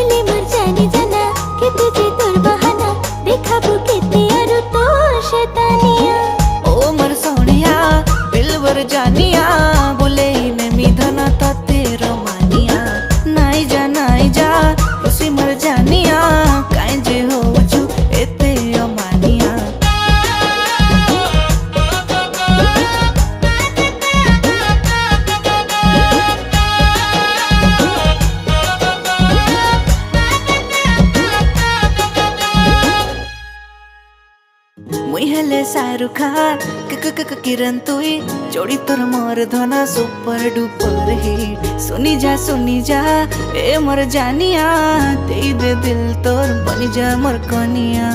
बोले मर जाने जाना कि तुझे तोर बहाना देखाबो केते आरो तोर शैतानिया। ओ मर सोनिया दिलबर जानिया बोले मैं मिधना तो तेरो मानिया। नाई जा खुशी मर जानिया काई जे हो छु एते अमानिया। मुई हेले शाहरुख खान किरण तुई जोड़ी तोर मोर धना सुपर डुपर हिट। सुनी जा ए मोर जानिया दे दे दिल तोर बनी जा मोर कनिया।